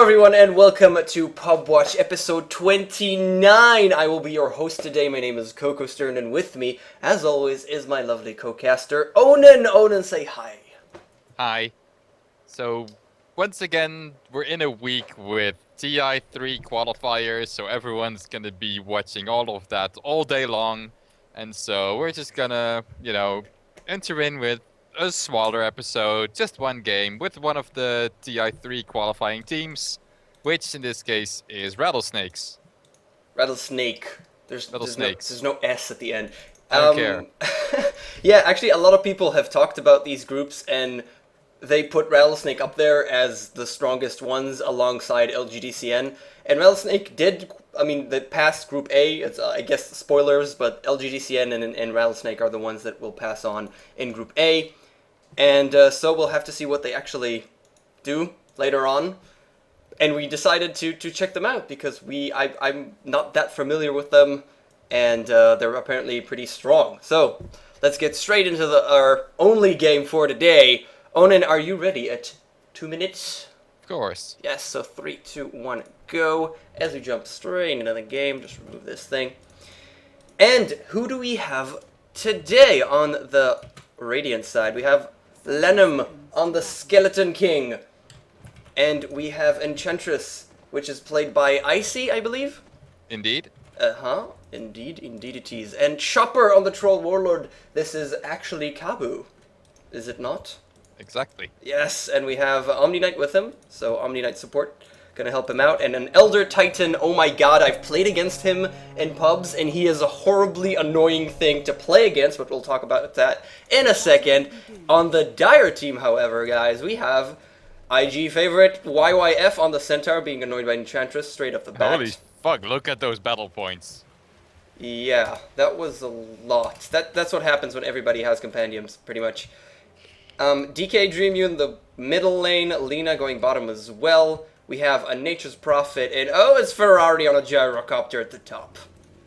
everyone, and welcome to Pubwatch episode 29. I will be your host today. My name is KOKOStern, and with me, as always, is my lovely co-caster, Onin. Onin, say hi. Hi. So, once again, we're in a week with TI3 qualifiers, so everyone's gonna be watching all of that all day long. And so we're just gonna, enter in with a smaller episode, just one game, with one of the TI3 qualifying teams, which in this case is Rattlesnakes. Rattlesnake. Rattlesnakes. There's no S at the end. I don't care. Yeah, actually, a lot of people have talked about these groups, and they put Rattlesnake up there as the strongest ones alongside LGDCN. And Rattlesnake did, the past Group A, it's, I guess, spoilers, but LGDCN and Rattlesnake are the ones that will pass on in Group A. And so we'll have to see what they actually do later on. And we decided to check them out because I'm not that familiar with them, and they're apparently pretty strong. So let's get straight into our only game for today. Onin, are you ready at 2 minutes? Of course. Yes, so 3, 2, 1, go. As we jump straight into the game, just remove this thing. And who do we have today on the Radiant side? We have Lenham on the Skeleton King. And we have Enchantress, which is played by Icy, I believe? Indeed. Uh-huh. Indeed it is. And Chopper on the Troll Warlord. This is actually Kabu. Is it not? Exactly. Yes, and we have Omni Knight with him, so Omni Knight support, gonna help him out, and an Elder Titan. Oh my god, I've played against him in pubs, and he is a horribly annoying thing to play against, but we'll talk about that in a second. On the Dire team, however, guys, we have IG favorite YYF on the Centaur being annoyed by Enchantress straight off the bat. Holy fuck, look at those battle points. Yeah, that was a lot. That's what happens when everybody has compendiums, pretty much. DK Dream you in the middle lane, Lena going bottom as well. We have a Nature's Prophet, and oh, it's Ferrari on a gyrocopter at the top.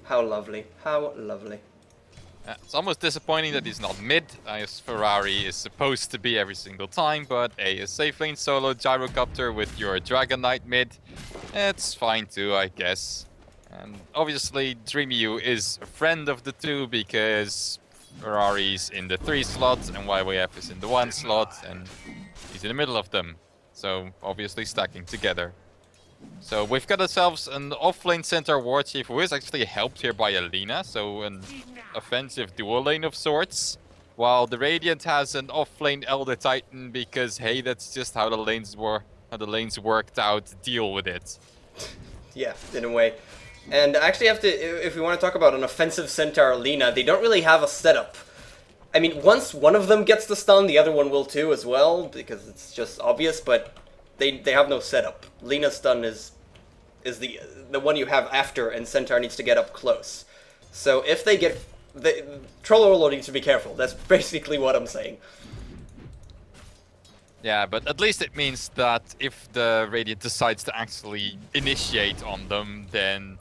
How lovely, how lovely. It's almost disappointing that he's not mid, as Ferrari is supposed to be every single time, but a safe lane solo gyrocopter with your Dragon Knight mid, it's fine too, I guess. And obviously, Dreamyu is a friend of the two because Ferrari's in the 3 slot and YYF is in the 1 slot, and he's in the middle of them. So obviously stacking together. So we've got ourselves an off-lane center war chief who is actually helped here by Alina, so an offensive dual lane of sorts. While the Radiant has an off-lane Elder Titan because hey, that's just how the lanes worked out. Deal with it. Yeah, in a way. And I actually have to, if we want to talk about an offensive Centaur Lina, they don't really have a setup. I mean, once one of them gets the stun, the other one will too as well, because it's just obvious, but they have no setup. Lina's stun is the one you have after, and Centaur needs to get up close. So if they get... Troll Warlord needs to be careful. That's basically what I'm saying. Yeah, but at least it means that if the Radiant decides to actually initiate on them, then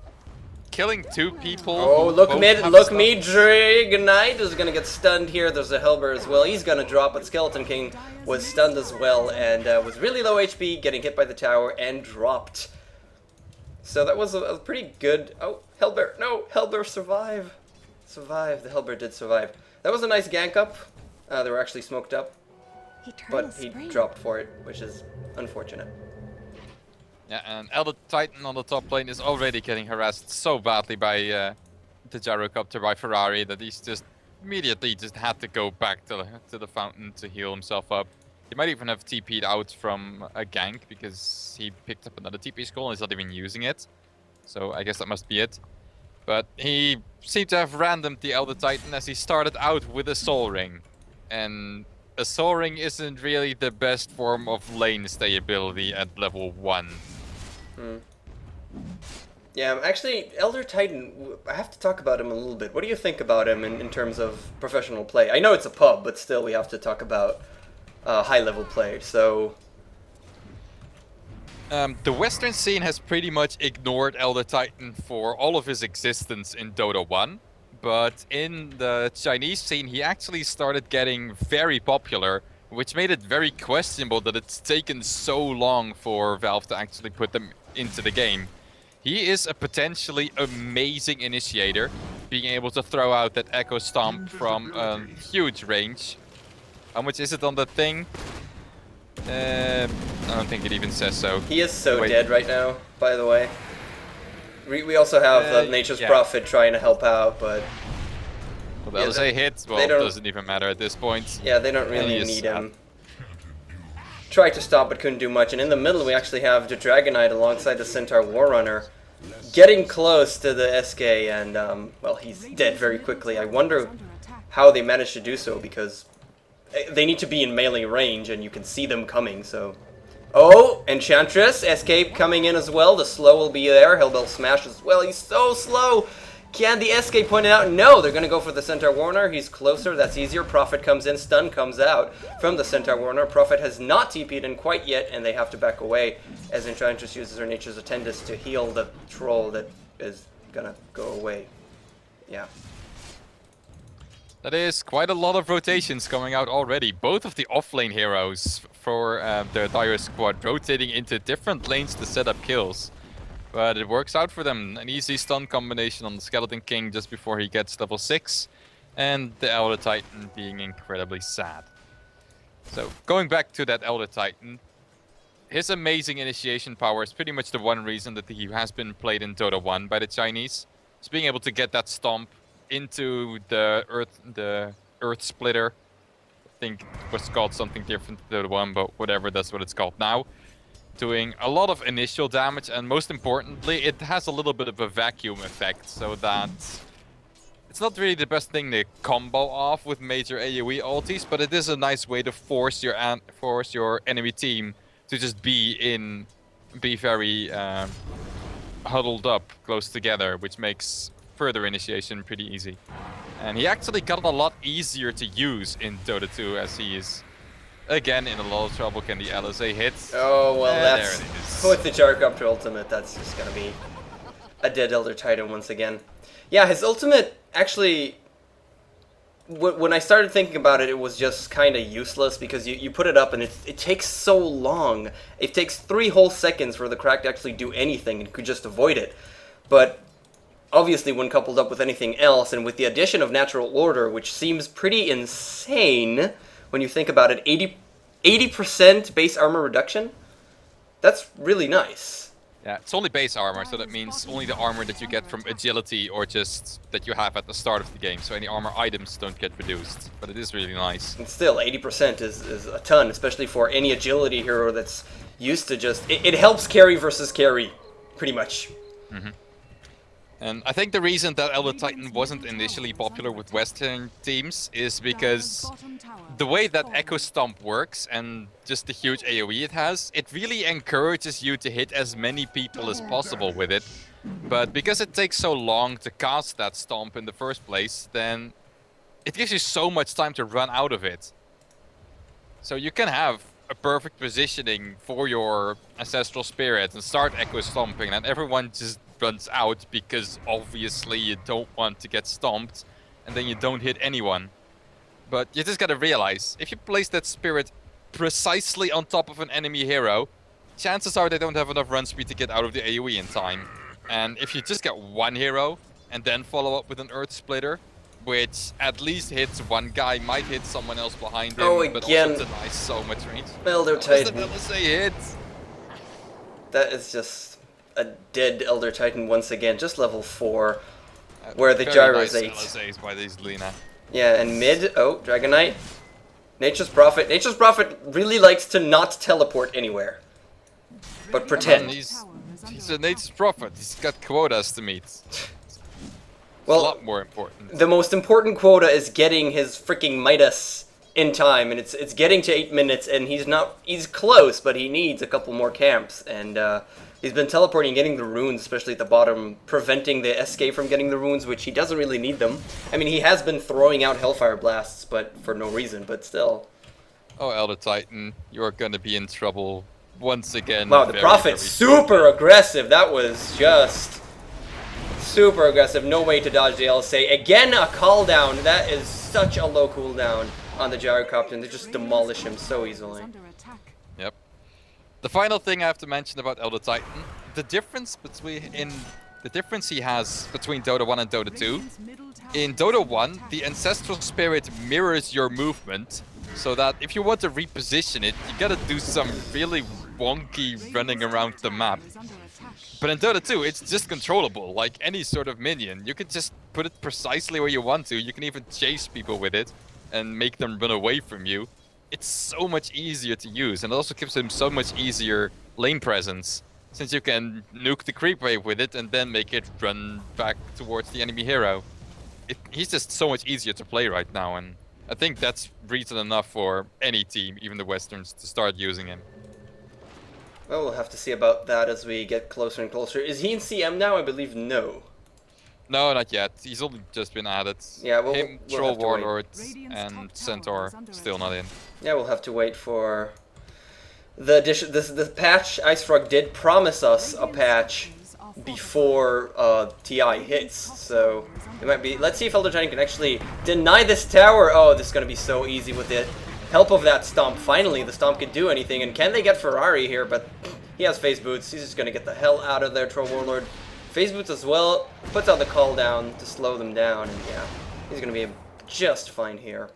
killing 2 people... Oh, look mid, look me, Dragon Knight is gonna get stunned here. There's a Hellbear as well. He's gonna drop, but Skeleton King was stunned as well, and was really low HP, getting hit by the tower, and dropped. So that was a pretty good... Oh, Hellbear, no, Hellbear survive. Survive, the Hellbear did survive. That was a nice gank up. They were actually smoked up, but he dropped for it, which is unfortunate. Yeah, and Elder Titan on the top lane is already getting harassed so badly by the gyrocopter by Ferrari that he's just immediately had to go back to the fountain to heal himself up. He might even have TP'd out from a gank because he picked up another TP skull and is not even using it. So I guess that must be it. But he seemed to have randomed the Elder Titan as he started out with a Soul Ring. And a Soul Ring isn't really the best form of lane stayability at level 1. Yeah, actually, Elder Titan, I have to talk about him a little bit. What do you think about him in terms of professional play? I know it's a pub, but still we have to talk about high-level play, so... The Western scene has pretty much ignored Elder Titan for all of his existence in Dota 1. But in the Chinese scene, he actually started getting very popular which made it very questionable that it's taken so long for Valve to actually put them into the game. He is a potentially amazing initiator, being able to throw out that Echo Stomp from a huge range. How much is it on that thing? I don't think it even says so. He is so dead right now, by the way. We also have Nature's Prophet trying to help out, but... Well, that was a hit. Well, it doesn't even matter at this point. Yeah, they don't really need him. Tried to stop, but couldn't do much. And in the middle, we actually have the Dragonite alongside the Centaur Warrunner, getting close to the SK, and, well, he's dead very quickly. I wonder how they managed to do so, because they need to be in melee range, and you can see them coming, so... Oh, Enchantress, Escape coming in as well. The slow will be there. Hellbell Smash as well. He's so slow. Can the SK point it out? No, they're going to go for the Centaur Warner. He's closer. That's easier. Prophet comes in. Stun comes out from the Centaur Warner. Prophet has not TP'd in quite yet, and they have to back away as Enchantress uses her Nature's Attendance to heal the troll that is going to go away. Yeah. That is quite a lot of rotations coming out already. Both of the offlane heroes for the Dire squad rotating into different lanes to set up kills. But it works out for them. An easy stun combination on the Skeleton King just before he gets level 6. And the Elder Titan being incredibly sad. So going back to that Elder Titan, his amazing initiation power is pretty much the one reason that he has been played in Dota 1 by the Chinese. It's being able to get that stomp into the Earth Splitter. I think it was called something different to the one, but whatever, that's what it's called now. Doing a lot of initial damage, and most importantly, it has a little bit of a vacuum effect, so that it's not really the best thing to combo off with major AoE ultis, but it is a nice way to force your enemy team to just be very huddled up close together, which makes further initiation pretty easy. And he actually got a lot easier to use in Dota 2, as he is again in a lot of trouble. Can the LSA hit? Oh, well, that's... There it is. With the Gyrocopter ultimate, that's just gonna be a dead Elder Titan once again. Yeah, his ultimate, actually... When I started thinking about it, it was just kind of useless, because you put it up and it takes so long. It takes 3 whole seconds for the crack to actually do anything, and you could just avoid it. But obviously, when coupled up with anything else, and with the addition of Natural Order, which seems pretty insane when you think about it, 80% base armor reduction? That's really nice. Yeah, it's only base armor, so that means only the armor that you get from agility or just that you have at the start of the game. So any armor items don't get reduced, but it is really nice. And still, 80% is a ton, especially for any agility hero that's used to just... It helps carry versus carry, pretty much. Mm-hmm. And I think the reason that Elder Titan wasn't initially popular with Western teams is because the way that Echo Stomp works and just the huge AoE it has, it really encourages you to hit as many people as possible with it. But because it takes so long to cast that Stomp in the first place, then it gives you so much time to run out of it. So you can have a perfect positioning for your Ancestral Spirit and start Echo Stomping, and everyone just runs out because obviously you don't want to get stomped and then you don't hit anyone. But you just gotta realize, if you place that spirit precisely on top of an enemy hero, chances are they don't have enough run speed to get out of the AoE in time. And if you just get one hero and then follow up with an Earth Splitter, which at least hits one guy, might hit someone else behind him, but also denies so much range. Elder Titan. That was a hit. That is just a dead Elder Titan once again, just level 4, where the gyro is 8. LSAs by these Lina. Yeah, and mid, oh, Dragonite. Nature's Prophet. Nature's Prophet really likes to not teleport anywhere, but pretend. He's a Nature's Prophet. He's got quotas to meet. Well, a lot more important. The most important quota is getting his freaking Midas in time, and it's getting to 8 minutes, and he's close, but he needs a couple more camps, and he's been teleporting, getting the runes, especially at the bottom, preventing the SK from getting the runes, which he doesn't really need them. I mean, he has been throwing out Hellfire Blasts, but for no reason, but still. Oh, Elder Titan, you're gonna be in trouble once again. Wow, the Prophet, super aggressive. That was just super aggressive. No way to dodge the LSA. Again, a call down. That is such a low cooldown. on the gyrocopter, and they just demolish him so easily. Yep. The final thing I have to mention about Elder Titan, the difference he has between Dota 1 and Dota 2. In Dota 1, the Ancestral Spirit mirrors your movement, so that if you want to reposition it, you gotta do some really wonky running around the map. But in Dota 2, it's just controllable, like any sort of minion. You can just put it precisely where you want to. You can even chase people with it and make them run away from you. It's so much easier to use, and it also gives him so much easier lane presence, since you can nuke the creep wave with it and then make it run back towards the enemy hero. He's just so much easier to play right now, and I think that's reason enough for any team, even the Westerns, to start using him. Well, we'll have to see about that as we get closer and closer. Is he in CM now? I believe no. No, not yet. He's only just been added. Yeah, him, we'll Troll have to Warlord, and Centaur still not in. Yeah, we'll have to wait for the addition. The patch. IceFrog did promise us a patch before TI hits, so it might be. Let's see if Elder Titan can actually deny this tower. Oh, this is gonna be so easy with the help of that stomp. Finally, the stomp can do anything, and can they get Ferrari here? But he has phase boots. He's just gonna get the hell out of there. Troll Warlord, phase boots as well. Puts out the call down to slow them down, and yeah, he's gonna be just fine here.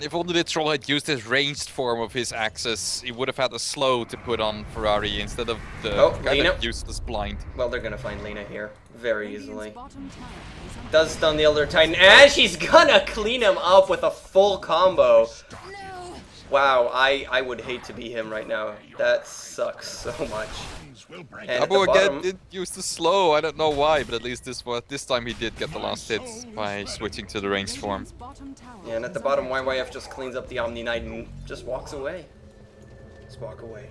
If only the troll had used his ranged form of his axis, he would have had a slow to put on Ferrari instead of the kind of useless blind. Well, they're gonna find Lena here very easily. Does stun the Elder Titan, and she's gonna clean him up with a full combo. Wow, I would hate to be him right now. That sucks so much. And Abu again did use the slow, I don't know why, but at least this time he did get the last hits by switching to the ranged form. Yeah, and at the bottom, YYF just cleans up the Omni Knight and just walks away. Just walk away.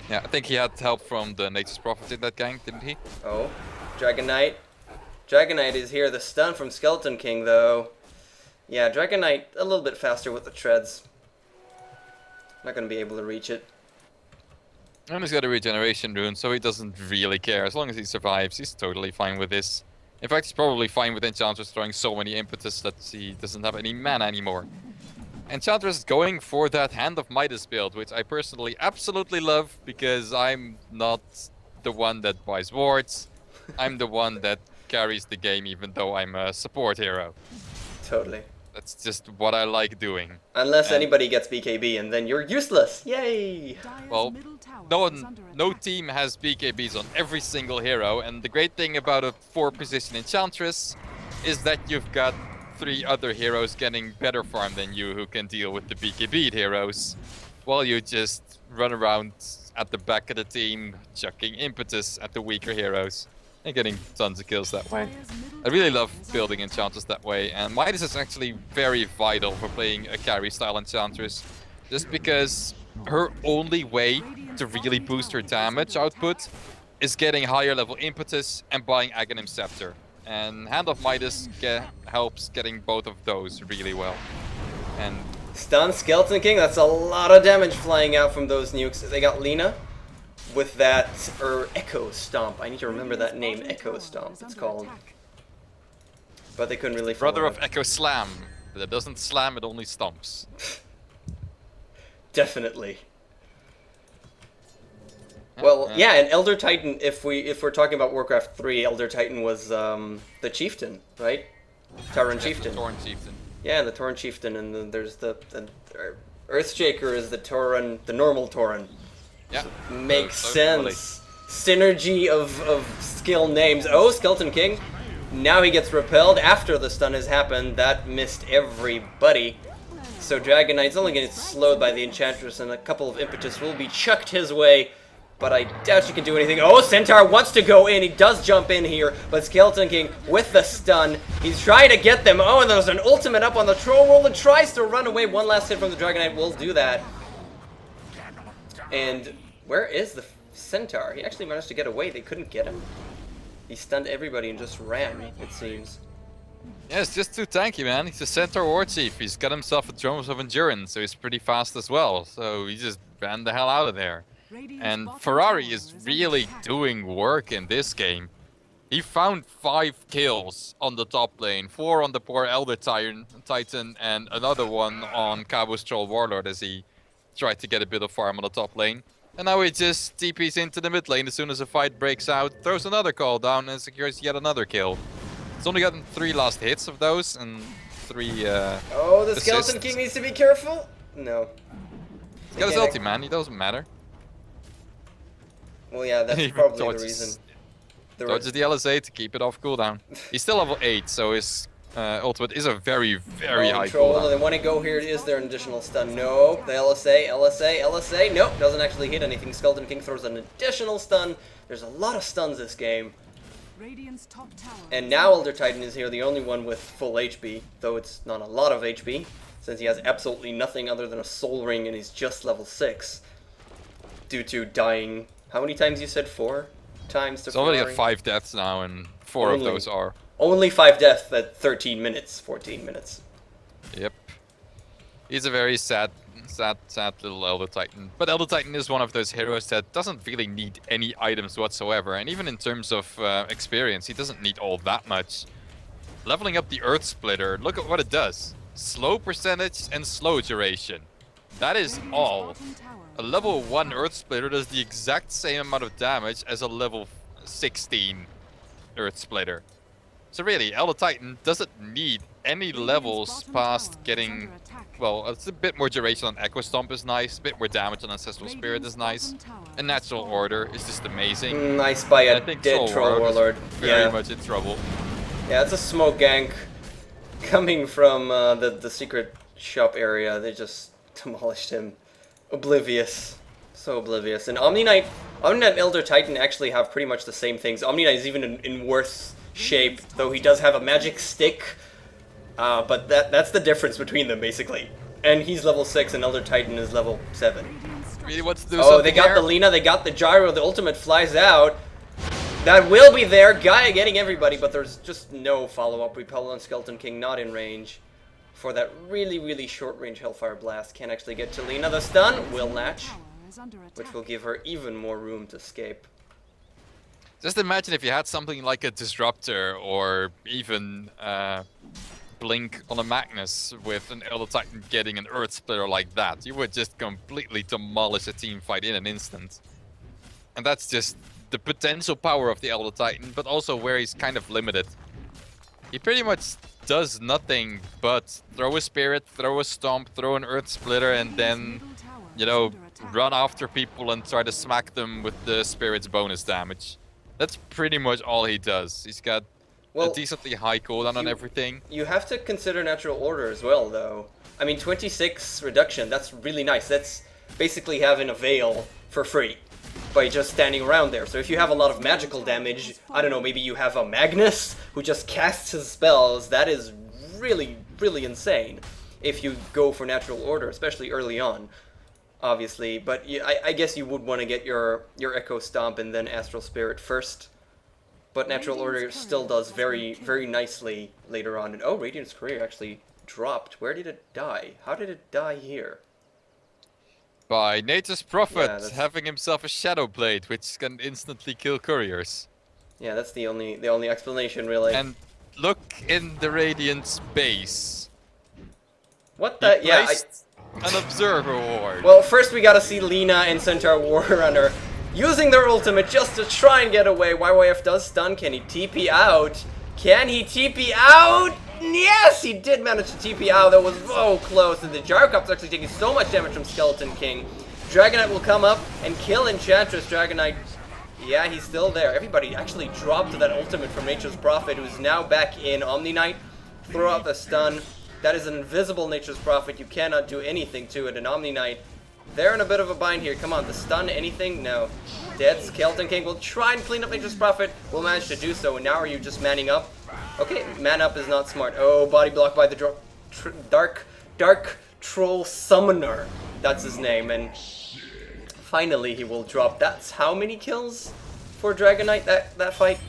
Yeah, I think he had help from the Nature's Prophet in that gank, didn't he? Oh, Dragon Knight. Dragon Knight is here. The stun from Skeleton King, though. Yeah, Dragon Knight a little bit faster with the treads. Not gonna be able to reach it. And he's got a regeneration rune, so he doesn't really care. As long as he survives, he's totally fine with this. In fact, he's probably fine with Enchantress throwing so many impetus that he doesn't have any mana anymore. Enchantress is going for that Hand of Midas build, which I personally absolutely love, because I'm not the one that buys wards. I'm the one that carries the game, even though I'm a support hero. Totally. That's just what I like doing. Unless anybody gets BKB, and then you're useless. Yay! Well, no team has BKBs on every single hero, and the great thing about a 4-position Enchantress is that you've got 3 other heroes getting better farm than you who can deal with the BKB'd heroes, while you just run around at the back of the team, chucking impetus at the weaker heroes. And getting tons of kills that way. I really love building Enchantress that way, and Midas is actually very vital for playing a carry style Enchantress, just because her only way to really boost her damage output is getting higher level impetus and buying Aghanim Scepter. And Hand of Midas helps getting both of those really well. And stun Skeleton King, that's a lot of damage flying out from those nukes. They got Lena with that Echo Stomp. I need to remember that name, Echo Stomp it's called. But they couldn't really follow brother of it. Echo Slam. But it doesn't slam, it only stomps. Definitely. Well, yeah, and Elder Titan, if we're talking about Warcraft 3, Elder Titan was the chieftain, right? Tauren Chieftain. The Tauren Chieftain. Yeah, the Tauren Chieftain, and then there's the Earthshaker is the Tauren, the normal Tauren. Yeah. So makes sense. Synergy of skill names. Oh, Skeleton King. Now he gets repelled after the stun has happened. That missed everybody. So Dragon Knight's only going to get slowed by the Enchantress, and a couple of impetus will be chucked his way. But I doubt you can do anything. Oh, Centaur wants to go in. He does jump in here. But Skeleton King with the stun. He's trying to get them. Oh, and there's an ultimate up on the Troll Roll and tries to run away. One last hit from the Dragon Knight will do that. And where is the Centaur? He actually managed to get away. They couldn't get him. He stunned everybody and just ran, it seems. Yeah, it's just too tanky, man. He's a Centaur War Chief. He's got himself a Drones of Endurance, so he's pretty fast as well. So he just ran the hell out of there. And Ferrari is really doing work in this game. He found 5 kills on the top lane, 4 on the poor Elder Titan, and another one on Cabo's Troll Warlord as he tried to get a bit of farm on the top lane. And now he just TPs into the mid lane as soon as a fight breaks out, throws another call down and secures yet another kill. He's only gotten 3 last hits of those and 3 Oh, the assists. Skeleton King needs to be careful. No. He's got his ulti, man. He doesn't matter. Well, yeah, that's He probably the dodges- reason. Dodges the LSA to keep it off cooldown. He's still level 8, so his ultimate is a very high Troll, cooldown. they want to go here. Is there an additional stun? No. The LSA. Nope, doesn't actually hit anything. Skeleton King throws an additional stun. There's a lot of stuns this game. Radiant's top tower. And now Elder Titan is here, the only one with full HP, though it's not a lot of HP, since he has absolutely nothing other than a soul ring and he's just level 6. Due to dying, how many times you said? 4 times to He's already Ferrari? got 5 deaths now, and 4 of Only. those are. Only 5 deaths at 13 minutes, 14 minutes. Yep. He's a very sad little Elder Titan. But Elder Titan is one of those heroes that doesn't really need any items whatsoever. And even in terms of experience, he doesn't need all that much. Leveling up the Earth Splitter, look at what it does. Slow percentage and slow duration. That is all. A level 1 Earth Splitter does the exact same amount of damage as a level 16 Earth Splitter. So really, Elder Titan doesn't need any levels past getting... Well, it's a bit more duration on Echo Stomp is nice, a bit more damage on Ancestral Spirit is nice. And Natural Order is just amazing. Nice by And a I think dead Troll Warlord. is very much in trouble. Yeah, it's a smoke gank coming from the secret shop area. They just demolished him. Oblivious. So oblivious. And Omni Knight and Elder Titan actually have pretty much the same things. Omni Knight is even in worse shape, though he does have a magic stick. But that's the difference between them, basically. And he's level 6 and Elder Titan is level 7. Really wants to do Oh, something they got here? the Lina, they got the Gyro, the ultimate flies out. That will be there. Gaia getting everybody, but there's just no follow-up. Repel on Skeleton King, not in range. For that really short-range Hellfire Blast. Can't actually get to Lina. The stun will latch, which will give her even more room to escape. Just imagine if you had something like a Disruptor or even Blink on a Magnus with an Elder Titan getting an Earth Splitter like that. You would just completely demolish a team fight in an instant. And that's just the potential power of the Elder Titan, but also where he's kind of limited. He pretty much does nothing but throw a Spirit, throw a Stomp, throw an Earth Splitter, and then, you know, run after people and try to smack them with the Spirit's bonus damage. That's pretty much all he does. He's got a decently high cooldown on everything. You have to consider Natural Order as well, though. I mean, 26 reduction, that's really nice. That's basically having a Veil for free by just standing around there. So if you have a lot of magical damage, I don't know, maybe you have a Magnus who just casts his spells, that is really insane if you go for Natural Order, especially early on, obviously. But I guess you would want to get your Echo Stomp and then Astral Spirit first. But Natural Order still does very nicely later on. And oh, Radiant's Courier actually dropped. Where did it die? How did it die here? By Nature's Prophet Yeah, having himself a Shadow Blade, which can instantly kill couriers. Yeah, that's the only explanation, really. And look in the Radiant's base. What the? He Yeah. placed an Observer Ward. Well, first we gotta see Lina and Centaur Warrunner using their ultimate just to try and get away. YYF does stun. Can he TP out? Can he TP out? Yes, he did manage to TP out. That was so close. And the Gyrocopter's actually taking so much damage from Skeleton King. Dragonite will come up and kill Enchantress. Dragonite, yeah, he's still there. Everybody actually dropped that ultimate from Nature's Prophet, who's now back in. Omni Knight, throw out the stun. That is an invisible Nature's Prophet. You cannot do anything to it. And Omni Knight, they're in a bit of a bind here. Come on, the stun, anything? No. Dead. Skeleton King will try and clean up Nature's Prophet. Will manage to do so. And now are you just manning up? Okay, man up is not smart. Oh, body block by the Dark Troll Summoner. That's his name. And finally he will drop. That's how many kills for Dragonite that fight?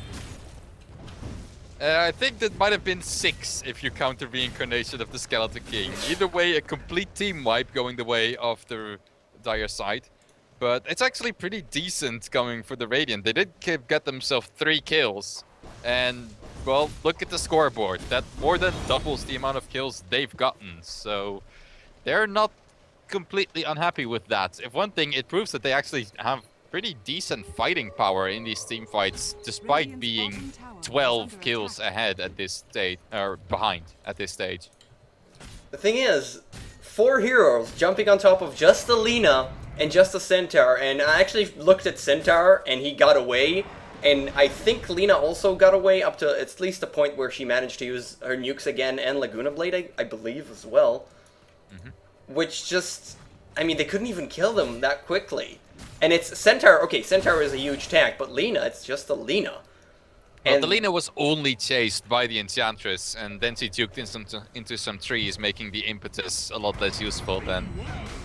I think that might have been 6 if you count the reincarnation of the Skeleton King. Either way, a complete team wipe going the way of the dire side. But it's actually pretty decent going for the Radiant. They did get themselves 3 kills. And, well, look at the scoreboard. That more than doubles the amount of kills they've gotten. So they're not completely unhappy with that. If one thing, it proves that they actually have pretty decent fighting power in these team fights, despite being 12 kills ahead at this stage, or behind at this stage. The thing is, 4 heroes jumping on top of just a Lina and just a Centaur, and I actually looked at Centaur and he got away, and I think Lina also got away up to at least the point where she managed to use her nukes again and Laguna Blade, I believe, as well. Which just, I mean, they couldn't even kill them that quickly. And it's Centaur, okay, Centaur is a huge tank, but Lina, it's just a Lina. Well, the Lina was only chased by the Enchantress, and then she juked into some trees, making the impetus a lot less useful than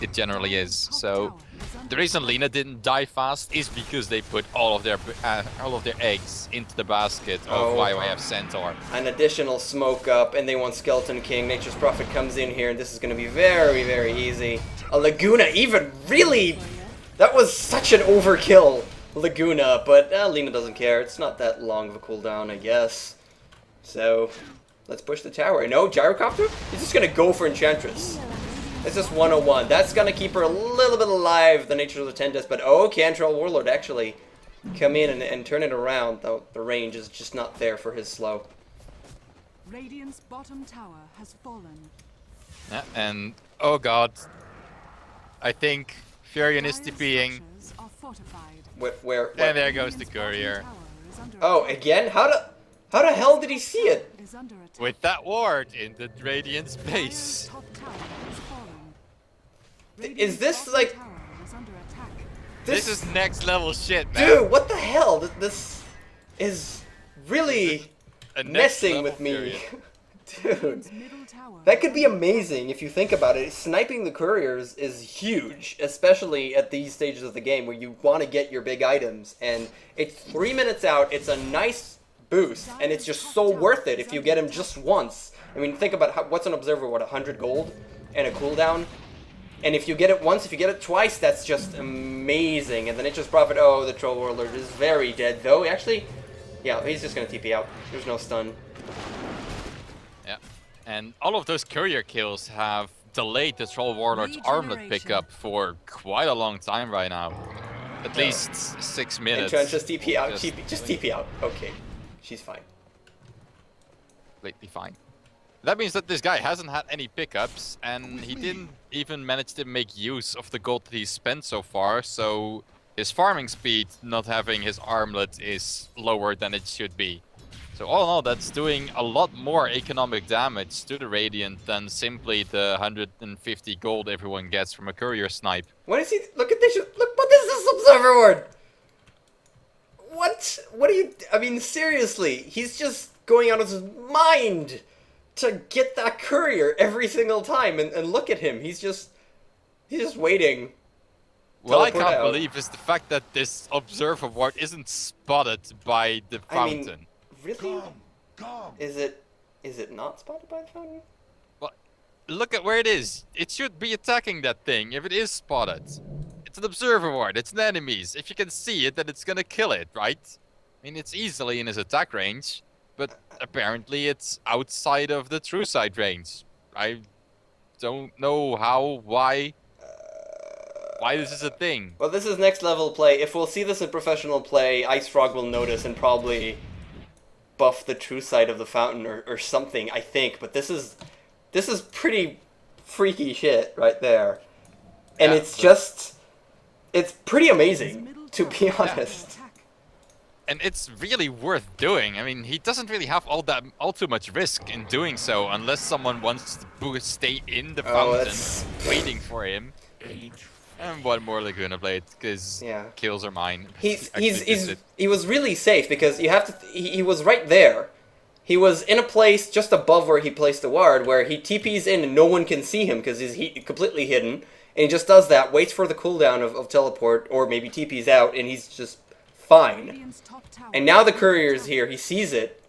it generally is. So the reason Lina didn't die fast is because they put all of their eggs into the basket of YYF Centaur. An additional smoke up, and they want Skeleton King. Nature's Prophet comes in here, and this is going to be very, very easy. A Laguna, even really, that was such an overkill. Laguna, but Lina doesn't care. It's not that long of a cooldown, I guess. So, let's push the tower. No, Gyrocopter? He's just gonna go for Enchantress. It's just 101. That's gonna keep her a little bit alive, the Nature's Attendant, but Cantrell Warlord actually come in and turn it around, though the range is just not there for his slow. Radiant's bottom tower has fallen. Yeah, and oh god, I think Furion is TPing. Where? And there goes the Courier. Oh, again? How the hell did he see it? With that ward in the Radiant's base. Is this like... This is next level shit, man. Dude, what the hell? This is really messing with me. Dude, that could be amazing if you think about it. Sniping the couriers is huge, especially at these stages of the game where you want to get your big items. And it's 3 minutes out, it's a nice boost, and it's just so worth it if you get him just once. I mean, think about what's an observer, what, 100 gold and a cooldown? And if you get it once, if you get it twice, that's just amazing. And the Nature's Prophet, the Troll Warlord is very dead, though. Actually, yeah, he's just going to TP out. There's no stun. Yeah, and all of those Courier kills have delayed the Troll Warlord's armlet pickup for quite a long time right now. At least 6 minutes. And just TP out. Just TP out. Okay, she's fine. Completely fine. That means that this guy hasn't had any pickups, and he didn't even manage to make use of the gold that he's spent so far, so his farming speed, not having his armlet, is lower than it should be. So all in all, that's doing a lot more economic damage to the Radiant than simply the 150 gold everyone gets from a Courier snipe. What is he? Look at this! Look, what is this observer ward? What? What are you? I mean, seriously, he's just going out of his mind to get that Courier every single time, and look at him. He's just waiting. What I can't believe is the fact that this observer ward isn't spotted by the fountain. I mean, really? Is it not spotted by the fountain? Well, look at where it is. It should be attacking that thing if it is spotted. It's an observer ward. It's an enemies. If you can see it, then it's gonna kill it, right? I mean, it's easily in his attack range, but apparently it's outside of the true sight range. I don't know why this is a thing. Well, this is next level play. If we'll see this in professional play, Ice Frog will notice and probably buff the true sight of the fountain or something, I think. But this is pretty freaky shit right there. And yeah, it's pretty amazing, to be honest. Yeah. And it's really worth doing. I mean, he doesn't really have all too much risk in doing so, unless someone wants to stay in the fountain waiting for him. And one more Laguna Blade, because kills are mine. He was really safe, because you have to. He was right there. He was in a place just above where he placed the ward, where he TPs in and no one can see him because he's completely hidden. And he just does that, waits for the cooldown of teleport, or maybe TPs out, and he's just fine. And now the Courier's here. He sees it,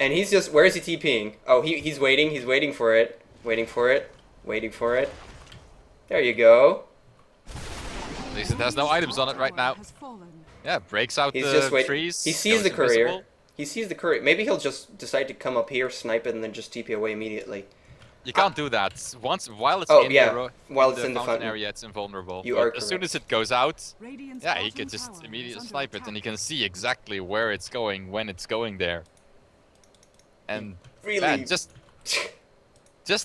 and he's just. Where is he TPing? Oh, he's waiting. He's waiting for it. Waiting for it. Waiting for it. There you go. At least it has no items on it right now. Yeah, breaks out the trees. He sees the Courier. He sees the Courier. Maybe he'll just decide to come up here, snipe it, and then just TP away immediately. You can't do that. While it's Oh, in yeah. the, While it's in the fountain fountain. area, it's invulnerable. You But are as soon correct. as it goes out, Radiant's yeah, he bottom could just tower is immediately under snipe it, and attack. he can see exactly where it's going, when it's going there. And Really? man, just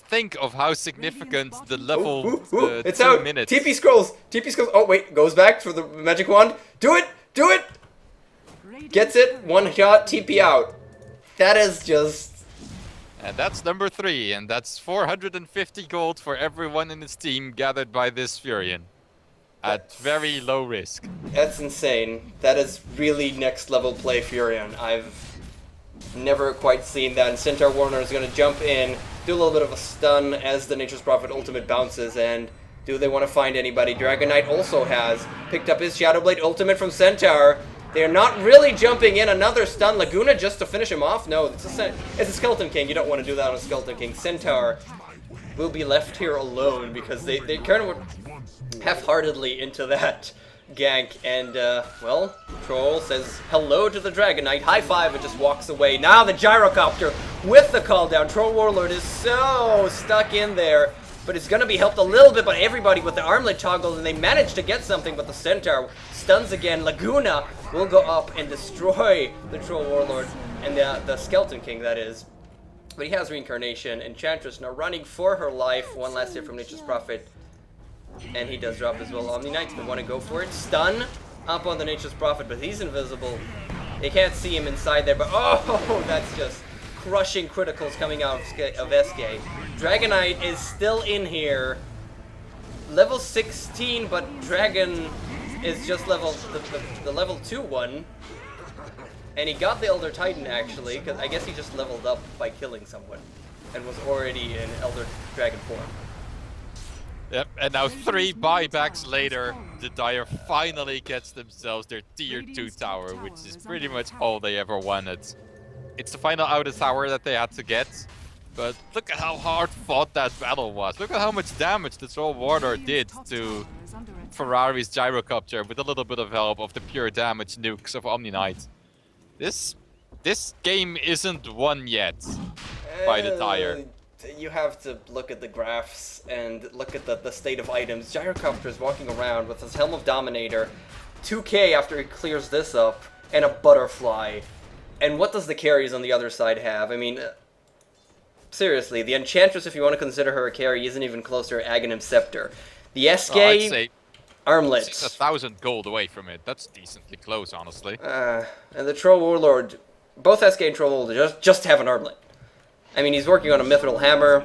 think of how significant the level It's 2 out. minutes. TP scrolls. TP scrolls. Oh wait, goes back for the magic wand. Do it. Do it. Radiant's Gets it. turret One shot. TP out. That is just. And that's number 3, and that's 450 gold for everyone in his team gathered by this Furion. At very low risk. That's insane. That is really next level play Furion. I've never quite seen that. And Centaur Warner is going to jump in, do a little bit of a stun as the Nature's Prophet ultimate bounces, and do they want to find anybody? Dragon Knight also has picked up his Shadow Blade ultimate from Centaur. They're not really jumping in. Another stun. Laguna just to finish him off? No, it's a Skeleton King. You don't want to do that on a Skeleton King. Centaur will be left here alone because they kind of were half-heartedly into that gank. And, well, Troll says hello to the Dragon Knight. High five and just walks away. Now the Gyrocopter with the call down. Troll Warlord is so stuck in there. But it's going to be helped a little bit by everybody with the armlet toggle, and they manage to get something, but the Centaur stuns again. Laguna will go up and destroy the Troll Warlord, and the Skeleton King, that is. But he has Reincarnation. Enchantress now running for her life. One last hit from Nature's Prophet, and he does drop as well. Omni Knights, they want to go for it. Stun up on the Nature's Prophet, but he's invisible. They can't see him inside there, but oh, that's just crushing criticals coming out of SK. Dragon Knight is still in here. Level 16, but Dragon is just level the level 2 one. And he got the Elder Titan actually, because I guess he just leveled up by killing someone and was already in Elder Dragon form. Yep, and now 3 buybacks later, the Dire finally gets themselves their tier 2 tower, which is pretty much all they ever wanted. It's the final outer tower that they had to get, but look at how hard fought that battle was. Look at how much damage the Troll Warlord did to Ferrari's Gyrocopter with a little bit of help of the pure damage nukes of Omni Knight. This game isn't won yet by the Dire. You have to look at the graphs and look at the state of items. Gyrocopter is walking around with his Helm of Dominator, 2k after he clears this up, and a Butterfly. And what does the carries on the other side have? I mean, seriously, the Enchantress, if you want to consider her a carry, isn't even close to her Aghanim Scepter. The SK, I'd say Armlet. it's 1,000 gold away from it. That's decently close, honestly. And the Troll Warlord, both SK and Troll Warlord just have an Armlet. I mean, he's working on a Mithril Hammer,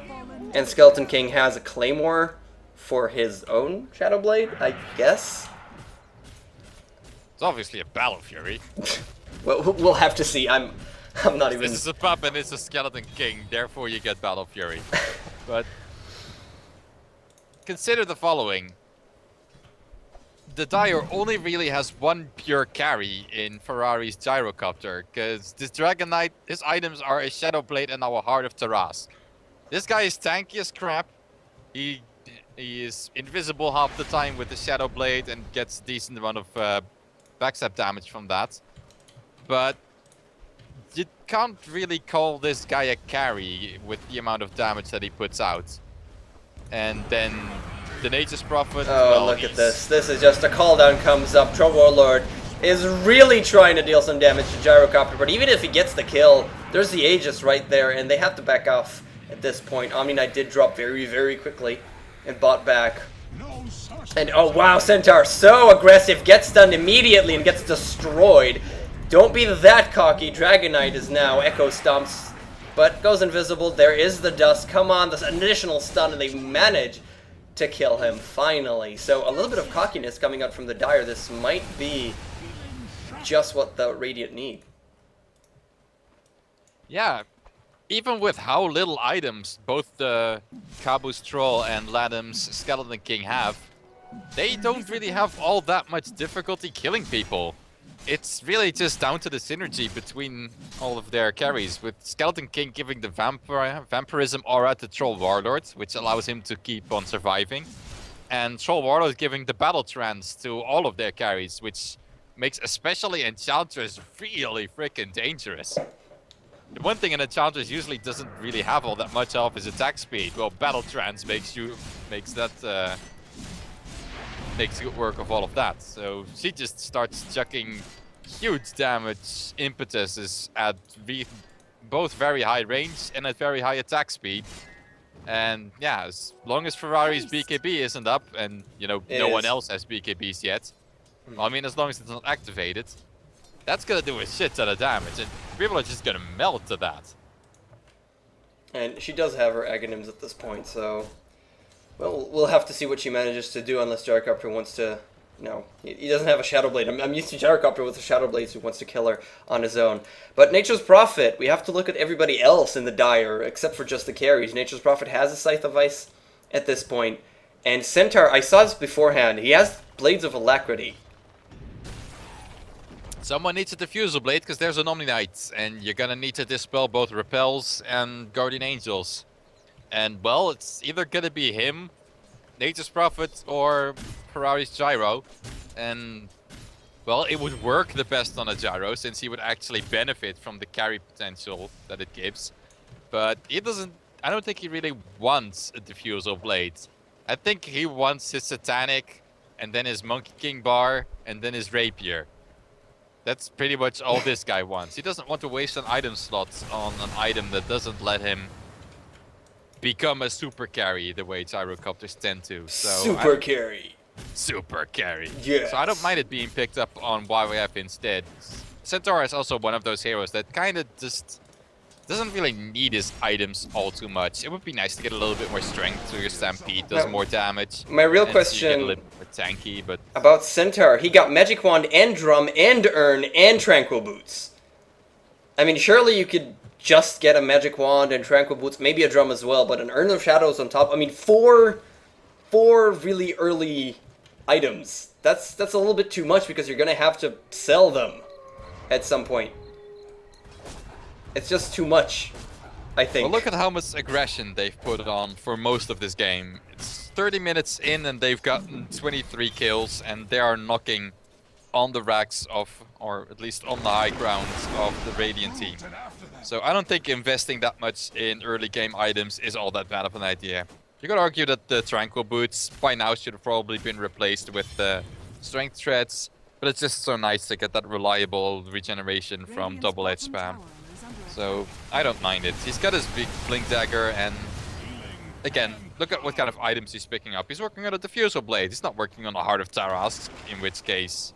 and Skeleton King has a Claymore for his own Shadow Blade, I guess. It's obviously a Battle Fury. Well, we'll have to see. I'm not even. This is a pup and it's a Skeleton King, therefore you get Battle Fury. But consider the following. The Dire only really has one pure carry in Ferrari's Gyrocopter, because this Dragon Knight, his items are a Shadow Blade and now a Heart of Tarask. This guy is tanky as crap. He is invisible half the time with the Shadow Blade and gets a decent amount of backstab damage from that. But you can't really call this guy a carry with the amount of damage that he puts out. And then the Nature's Prophet. Oh, well, look at this. This is just a call down comes up. Troll Warlord is really trying to deal some damage to Gyrocopter, but even if he gets the kill, there's the Aegis right there, and they have to back off at this point. Omni Knight did drop very, very quickly and bought back. And oh wow, Centaur so aggressive, gets stunned immediately and gets destroyed. Don't be that cocky. Dragon Knight is now Echo Stomps, but goes invisible. There is the dust. Come on, this additional stun, and they manage to kill him finally. So a little bit of cockiness coming out from the Dire. This might be just what the Radiant need. Yeah, even with how little items both the Kabu's Troll and Ladam's Skeleton King have, they don't really have all that much difficulty killing people. It's really just down to the synergy between all of their carries, with Skeleton King giving the vampirism aura to Troll Warlord, which allows him to keep on surviving, and Troll Warlord giving the battle trance to all of their carries, which makes especially Enchantress really freaking dangerous. The one thing an Enchantress usually doesn't really have all that much of is attack speed. Well, Battle Trance makes good work of all of that. So she just starts chucking huge damage impetuses at both very high range and at very high attack speed. And yeah, as long as Ferrari's BKB isn't up, and you know, no one else has BKBs yet, well, I mean, as long as it's not activated, that's gonna do a shit ton of damage, and people are just gonna melt to that. And she does have her Aghanims at this point, so... Well, we'll have to see what she manages to do unless Gyrocopter wants to... No, he doesn't have a Shadow Blade. I'm used to Gyrocopter with a Shadow Blade who wants to kill her on his own. But Nature's Prophet, we have to look at everybody else in the Dire, except for just the carries. Nature's Prophet has a Scythe of Ice at this point. And Centaur, I saw this beforehand, he has Blades of Alacrity. Someone needs a Diffusal Blade, because there's an Omni-Knight, and you're gonna need to dispel both Repels and Guardian Angels. And, well, it's either gonna be him, Nature's Prophet, or Ferrari's Gyro. And, well, it would work the best on a Gyro, since he would actually benefit from the carry potential that it gives. But he doesn't... I don't think he really wants a Diffusal Blade. I think he wants his Satanic, and then his Monkey King Bar, and then his Rapier. That's pretty much all this guy wants. He doesn't want to waste an item slot on an item that doesn't let him become a super carry the way Gyrocopters tend to. So Super carry. Super carry. Yes. So I don't mind it being picked up on YYF instead. Centaur is also one of those heroes that kind of just doesn't really need his items all too much. It would be nice to get a little bit more strength so your Stampede does more damage. My real and question... So you get a little bit more tanky, but... About Centaur, he got Magic Wand and Drum and Urn and Tranquil Boots. I mean, surely you could just get a Magic Wand and Tranquil Boots, maybe a Drum as well, but an Urn of Shadows on top. I mean, four really early items. That's a little bit too much because you're gonna have to sell them at some point. It's just too much, I think. Well, look at how much aggression they've put on for most of this game. It's 30 minutes in and they've gotten 23 kills, and they are knocking on the racks of, or at least on the high ground of the Radiant team. So I don't think investing that much in early game items is all that bad of an idea. You could argue that the Tranquil Boots by now should have probably been replaced with the Strength Treads, but it's just so nice to get that reliable regeneration from double edge spam. So I don't mind it. He's got his big Blink Dagger, and again, look at what kind of items he's picking up. He's working on a Diffusal Blade. He's not working on a Heart of Tarask, in which case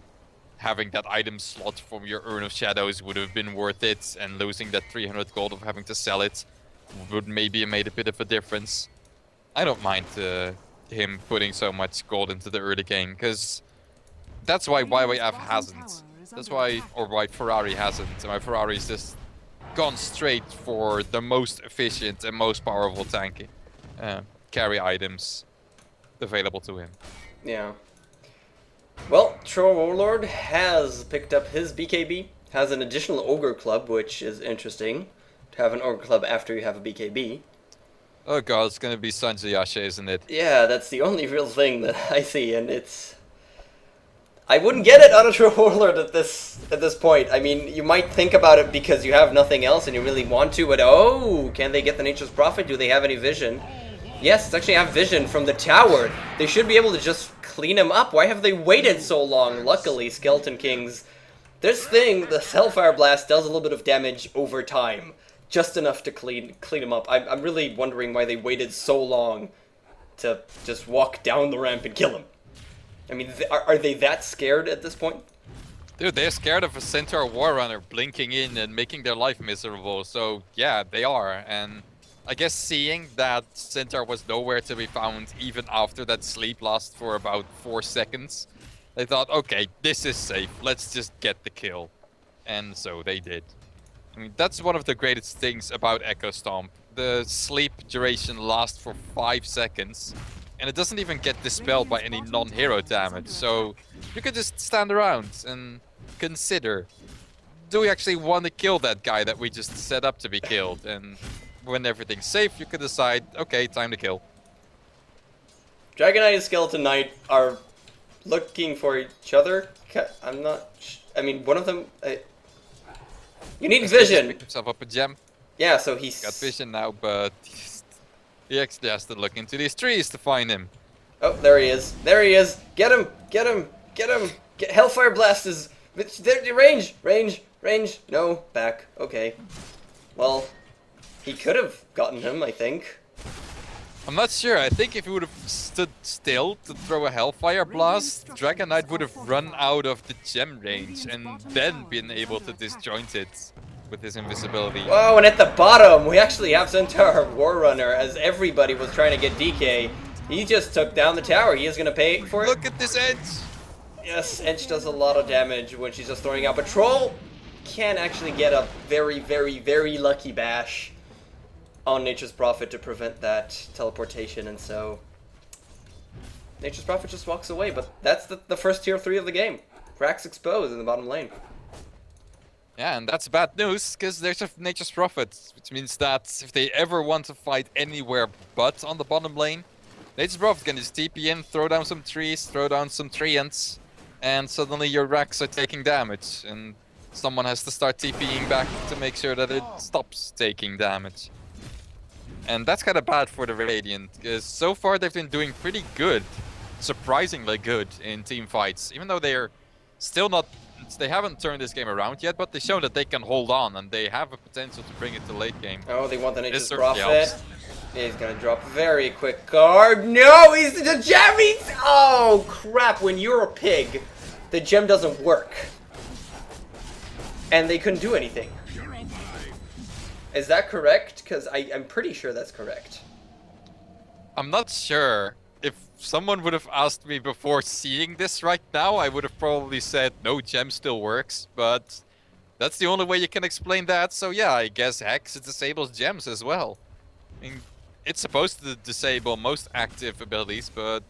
having that item slot from your Urn of Shadows would have been worth it, and losing that 300 gold of having to sell it would maybe have made a bit of a difference. I don't mind him putting so much gold into the early game, because that's why YYF hasn't. That's why, or why Ferrari hasn't. And why Ferrari's just gone straight for the most efficient and most powerful tank carry items available to him. Yeah. Well, Troll Warlord has picked up his BKB, has an additional Ogre Club, which is interesting, to have an Ogre Club after you have a BKB. Oh god, it's gonna be Sanjayasha, isn't it? Yeah, that's the only real thing that I see, and it's... I wouldn't get it on a Troll Warlord at this point. I mean, you might think about it because you have nothing else and you really want to, but oh, can they get the Nature's Prophet? Do they have any vision? Yes, it's actually have vision from the tower. They should be able to just clean him up. Why have they waited so long? Luckily, Skeleton Kings. This thing, the Hellfire Blast, does a little bit of damage over time. Just enough to clean him up. I'm really wondering why they waited so long to just walk down the ramp and kill him. I mean, are they that scared at this point? Dude, they're scared of a Centaur Warrunner blinking in and making their life miserable. So, yeah, they are. And I guess seeing that Centaur was nowhere to be found even after that sleep lasted for about 4 seconds, they thought, okay, this is safe. Let's just get the kill. And so they did. I mean, that's one of the greatest things about Echo Stomp. The sleep duration lasts for 5 seconds. And it doesn't even get dispelled by any non-hero damage, so you can just stand around and consider, do we actually want to kill that guy that we just set up to be killed? And when everything's safe, you can decide, okay, time to kill. Dragon Knight and Skeleton Knight are looking for each other, I'm not. I mean, one of them. You need He vision. picked himself up a gem. Yeah, so he's Got vision now, but he actually has to look into these trees to find him. Oh, there he is. There he is. Get him! Get him! Get him! Hellfire Blast is... Range! Range! Range! No, back. Okay. Well, he could have gotten him, I think. I'm not sure. I think if he would have stood still to throw a Hellfire Blast, Dragon Knight would have run out of the gem range and then been able to disjoint it with his invisibility. Whoa, and at the bottom, we actually have Centaur Warrunner as everybody was trying to get DK. He just took down the tower. He is going to pay for it. Look at this edge! Yes, Edge does a lot of damage when she's just throwing out. But Troll can actually get a very, very, very lucky bash on Nature's Prophet to prevent that teleportation, and so Nature's Prophet just walks away. But that's the first tier 3 of the game. Cracks exposed in the bottom lane. Yeah, and that's bad news, because there's a Nature's Prophet, which means that if they ever want to fight anywhere but on the bottom lane, Nature's Prophet can just TP in, throw down some trees, throw down some treants, and suddenly your racks are taking damage, and someone has to start TPing back to make sure that it stops taking damage. And that's kind of bad for the Radiant, because so far they've been doing pretty good, surprisingly good in team fights, even though they're still not, they haven't turned this game around yet, but they've shown that they can hold on, and they have a potential to bring it to late game. Oh, they want the Nature's certainly Prophet. helps. He's gonna drop a very quick card. No, he's the gem. Oh crap! When you're a pig, the gem doesn't work, and they couldn't do anything. Is that correct? Because I'm pretty sure that's correct. I'm not sure. If someone would have asked me before seeing this right now, I would have probably said no, gem still works, but that's the only way you can explain that. So yeah, I guess Hex disables gems as well. I mean, it's supposed to disable most active abilities, but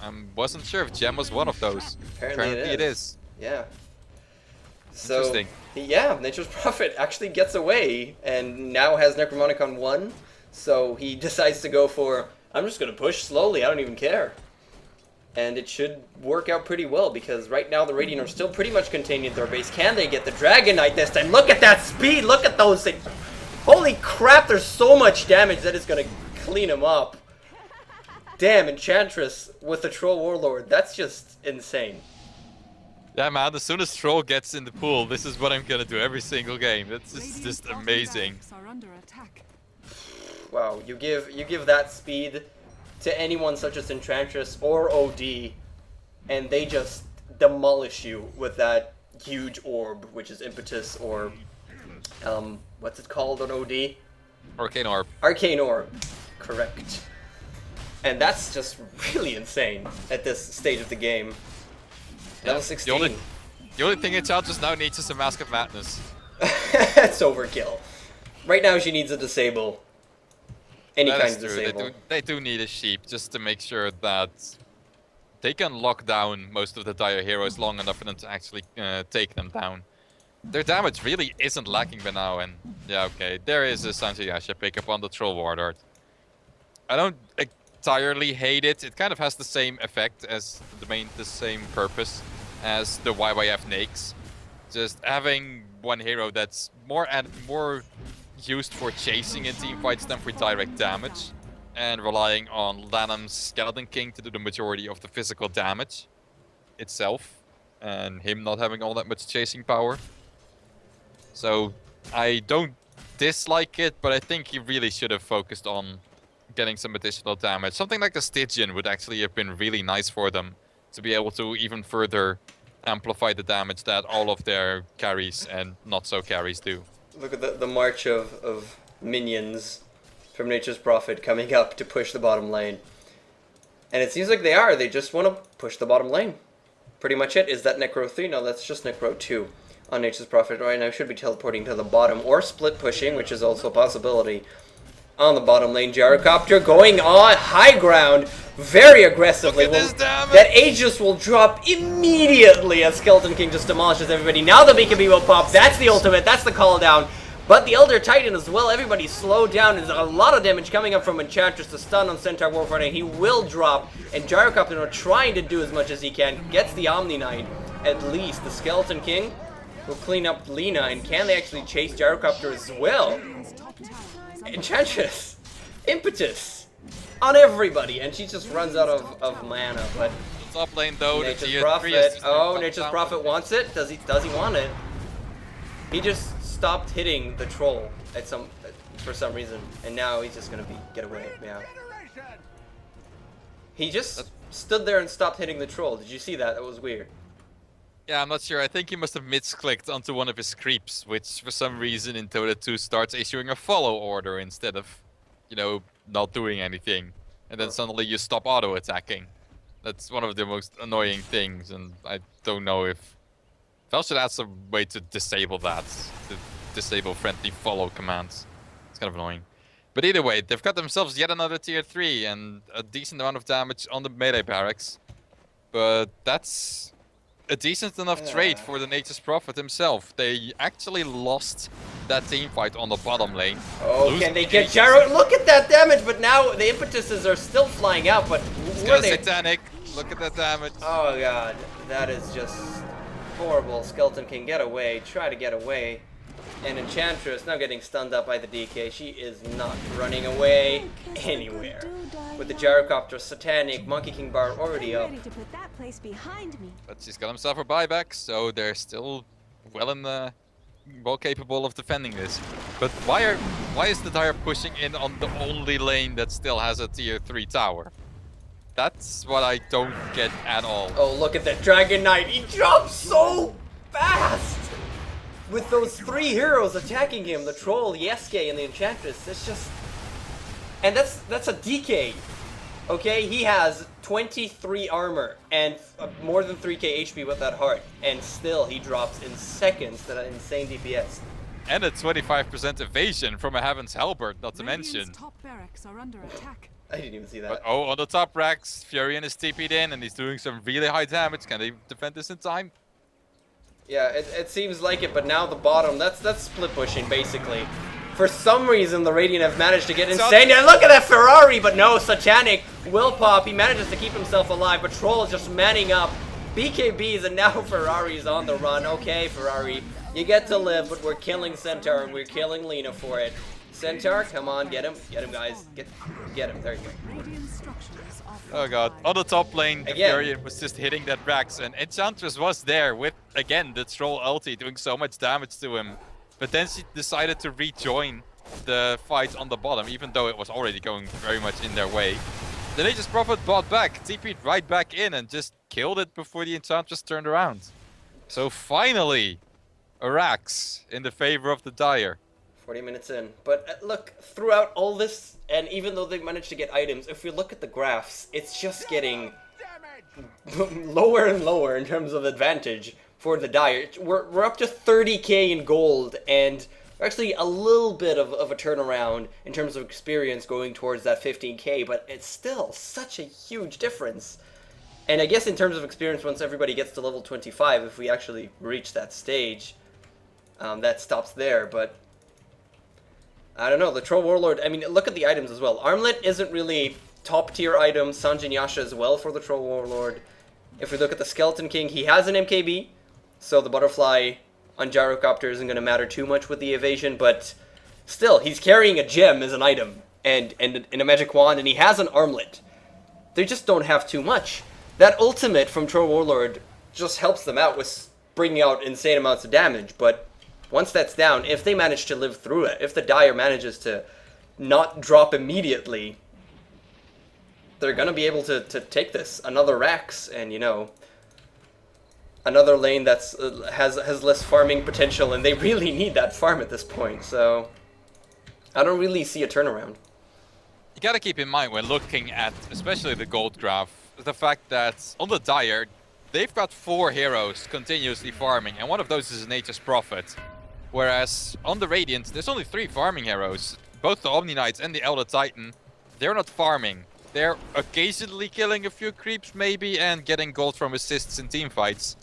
I wasn't sure if gem was one of those. Apparently it is. Yeah. So, Interesting. yeah, Nature's Prophet actually gets away and now has Necromonicon 1. So he decides to go for, I'm just going to push slowly, I don't even care. And it should work out pretty well because right now the Radiant are still pretty much contained in their base. Can they get the Dragon Knight this time? Look at that speed! Look at those things! Holy crap, there's so much damage that is going to clean him up. Damn, Enchantress with the Troll Warlord, that's just insane. Yeah, man, as soon as Troll gets in the pool, this is what I'm gonna do every single game. It's just amazing. Are under attack. Wow, you give that speed to anyone such as Enchantress or OD, and they just demolish you with that huge orb, which is Impetus or what's it called on OD? Arcane Orb. Arcane Orb, correct. And that's just really insane at this stage of the game. Level 16. The only thing Enchantress now needs is a Mask of Madness. That's overkill. Right now she needs a disable. Any That kind is of true. disable. They do need a sheep just to make sure that they can lock down most of the dire heroes long enough for them to actually take them down. Their damage really isn't lacking by now, and yeah, okay, there is a Sanjayasha pickup on the Troll Warlord. I don't entirely hate it. It kind of has the same effect as the same purpose as the YYF Nakes. Just having one hero that's more used for chasing in team fights than for direct damage, and relying on Lanham's Skeleton King to do the majority of the physical damage itself, and him not having all that much chasing power. So I don't dislike it, but I think he really should have focused on getting some additional damage. Something like the Stygian would actually have been really nice for them to be able to even further amplify the damage that all of their carries and not so carries do. Look at the march of minions from Nature's Prophet coming up to push the bottom lane. And it seems like they just want to push the bottom lane. Pretty much it. Is that Necro 3? No, that's just Necro 2 on Nature's Prophet. Right now should be teleporting to the bottom or split pushing, which is also a possibility. On the bottom lane, Gyrocopter going on high ground very aggressively. Look at this damage! That Aegis will drop immediately as Skeleton King just demolishes everybody. Now the BKB will pop. That's the ultimate. That's the call down. But the Elder Titan as well. Everybody slowed down. There's a lot of damage coming up from Enchantress. The stun on Centaur Warfighter, and he will drop. And Gyrocopter are trying to do as much as he can. Gets the Omni Knight. at least. The Skeleton King will clean up Lina, and can they actually chase Gyrocopter as well? Radiant's top tower is under Enchantress! Impetus! On everybody, and she just runs out of mana, but Top lane though, the Nature's tier 3 Prophet. is Oh, Nature's Prophet wants it? Does he want it? He just stopped hitting the troll for some reason, and now he's just gonna get away. Yeah. He just stood there and stopped hitting the troll. Did you see that? That was weird. Yeah, I'm not sure. I think he must have misclicked onto one of his creeps, which for some reason in Dota 2 starts issuing a follow order instead of, you know, not doing anything. And then suddenly you stop auto-attacking. That's one of the most annoying things, and I don't know if Val should add some way to disable that, to disable friendly follow commands. It's kind of annoying. But either way, they've got themselves yet another tier 3 and a decent amount of damage on the melee barracks. But that's a decent enough trade for the Nature's Prophet himself. They actually lost that team fight on the bottom lane. Oh, can they get Gyro? Look at that damage, but now the impetuses are still flying out, but were they? Satanic. Look at that damage. Oh god, that is just horrible. Skeleton King, get away. Try to get away. And Enchantress now getting stunned up by the DK. She is not running away anywhere. With the Gyrocopter, Satanic, Monkey King bar already up. Ready to put that place behind me. But she's got himself a buyback, so they're still well capable of defending this. But why is the Dire pushing in on the only lane that still has a tier 3 tower? That's what I don't get at all. Oh, look at that Dragon Knight. He drops so fast! With those 3 heroes attacking him, the Troll, the Yesuke, and the Enchantress, it's just... And that's a DK, okay? He has 23 armor and more than 3k HP with that heart, and still he drops in seconds to that insane DPS. And a 25% evasion from a Heaven's Halberd, not to Radiant's mention. top barracks are under attack. I didn't even see that. But oh, on the top racks, Furion is TP'd in and he's doing some really high damage. Can they defend this in time? Yeah, it seems like it, but now the bottom, that's split pushing, basically. For some reason, the Radiant have managed to get insane. And look at that Ferrari, but no, Satanic will pop. He manages to keep himself alive, but Troll is just manning up. BKBs, and now Ferrari's on the run. Okay, Ferrari, you get to live, but we're killing Centaur, and we're killing Lina for it. Centaur, come on, get him, guys. Get him, there you go. Radiant structures are Oh god. On the top lane, the Again. Furion was just hitting that Rax, and Enchantress was there with, again, the Troll ulti doing so much damage to him. But then she decided to rejoin the fight on the bottom, even though it was already going very much in their way. The Nature's Prophet bought back, TP'd right back in, and just killed it before the Enchantress turned around. So finally, a Rax in the favor of the Dire. 40 minutes in. But look, throughout all this, and even though they managed to get items, if we look at the graphs, it's just getting lower and lower in terms of advantage for the Dire. We're up to 30k in gold, and actually a little bit of a turnaround in terms of experience going towards that 15k, but it's still such a huge difference. And I guess in terms of experience, once everybody gets to level 25, if we actually reach that stage, that stops there, but I don't know, the Troll Warlord, I mean, look at the items as well. Armlet isn't really top tier item, Sanjin Yasha as well for the Troll Warlord. If we look at the Skeleton King, he has an MKB, so the butterfly on Gyrocopter isn't going to matter too much with the evasion, but still, he's carrying a gem as an item, and a magic wand, and he has an armlet. They just don't have too much. That ultimate from Troll Warlord just helps them out with bringing out insane amounts of damage, but once that's down, if they manage to live through it, if the Dire manages to not drop immediately, they're going to be able to take this. Another Rax, and you know, another lane that's has less farming potential, and they really need that farm at this point, so I don't really see a turnaround. You gotta keep in mind when looking at, especially the gold graph, the fact that on the Dire, they've got 4 heroes continuously farming, and one of those is Nature's Prophet. Whereas on the Radiant, there's only 3 farming heroes. Both the Omni Knights and the Elder Titan, they're not farming. They're occasionally killing a few creeps maybe and getting gold from assists in team fights.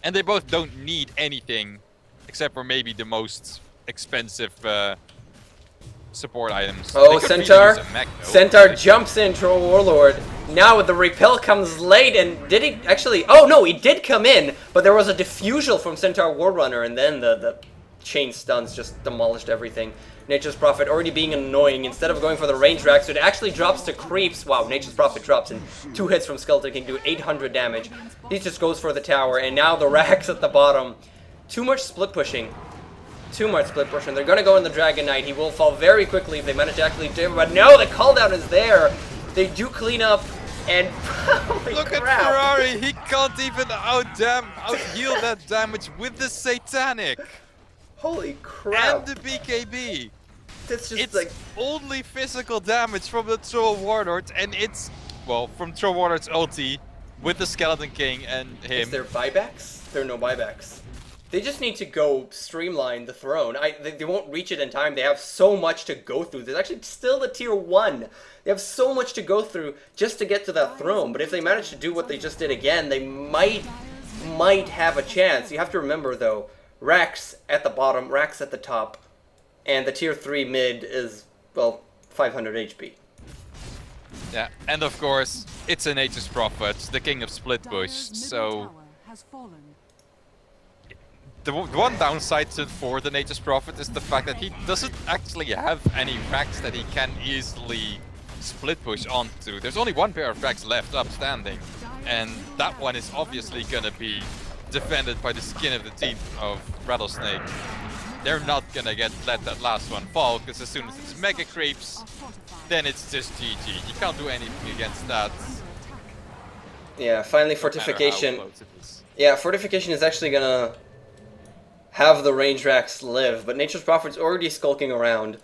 And they both don't need anything, except for maybe the most expensive support items. Oh, They could really Centaur. use a mech, though. Centaur jumps in, Troll Warlord. Now the repel comes late, and did he actually... Oh, no, he did come in, but there was a diffusal from Centaur Warrunner, and then the chain stuns just demolished everything. Nature's Prophet already being annoying. Instead of going for the range racks, it actually drops to creeps. Wow, Nature's Prophet drops, and 2 hits from Skeleton King do 800 damage. He just goes for the tower, and now the racks at the bottom. Too much split pushing. Too much split pushing. They're going to go in the Dragon Knight. He will fall very quickly if they manage to actually do it. But no, the call down is there. They do clean up, and holy Look crap. at Ferrari, he can't even out-heal that damage with the Satanic. Holy crap. And the BKB. That's just It's like... only physical damage from the Troll Warlord, and it's, well, from Troll Warlord's ulti with the Skeleton King and him. Is there buybacks? There are no buybacks. They just need to go streamline the throne. They won't reach it in time. They have so much to go through. There's actually still the tier 1. They have so much to go through just to get to that throne. But if they manage to do what they just did again, they might have a chance. You have to remember, though, Rax at the bottom, Rax at the top, and the tier 3 mid is, well, 500 HP. Yeah, and of course, it's a Nature's Prophet, the king of split push, Dire's middle so tower has fallen. the one downside for the Nature's Prophet is the fact that he doesn't actually have any racks that he can easily split push onto. There's only one pair of racks left upstanding, and that one is obviously gonna be defended by the skin of the teeth of Rattlesnake. They're not gonna let that last one fall, because as soon as it's mega creeps, Are fortified. then it's just GG. You can't do anything against that. Under attack. Yeah, finally no matter how Fortification. close it is. Yeah, Fortification is actually gonna have the range racks live, but Nature's Prophet's already skulking around,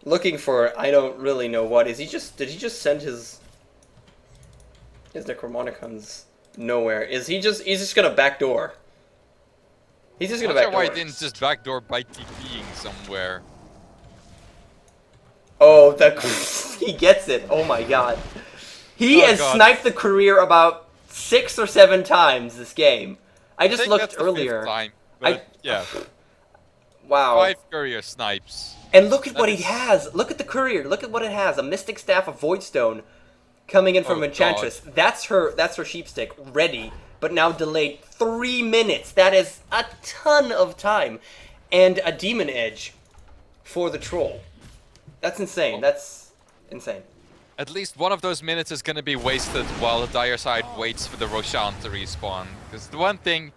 looking for I don't really know what. Did he just send his Necromonicons nowhere? He's just gonna backdoor. He's just gonna Not sure backdoor. why he didn't just backdoor by TPing somewhere. Oh, he gets it. Oh my god. He Oh has god. sniped the Courier about 6 or 7 times this game. I I just think looked that's the 5th earlier. time, but yeah, Wow. 5 Courier snipes. And look at That what he is- has. Look at the Courier. Look at what it has. A Mystic Staff of Voidstone coming in from Oh, Enchantress. That's her sheepstick ready, but now delayed 3 minutes. That is a ton of time. And a Demon Edge for the Troll. That's insane. That's insane. At least one of those minutes is gonna be wasted while the dire side waits for the Roshan to respawn. Because the one thing,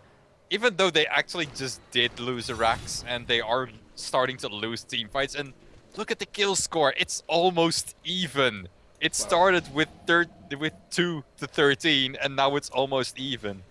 even though they actually just did lose a Rax and they are starting to lose team fights, and look at the kill score, it's almost even. It started with 2 to 13 and now it's almost even.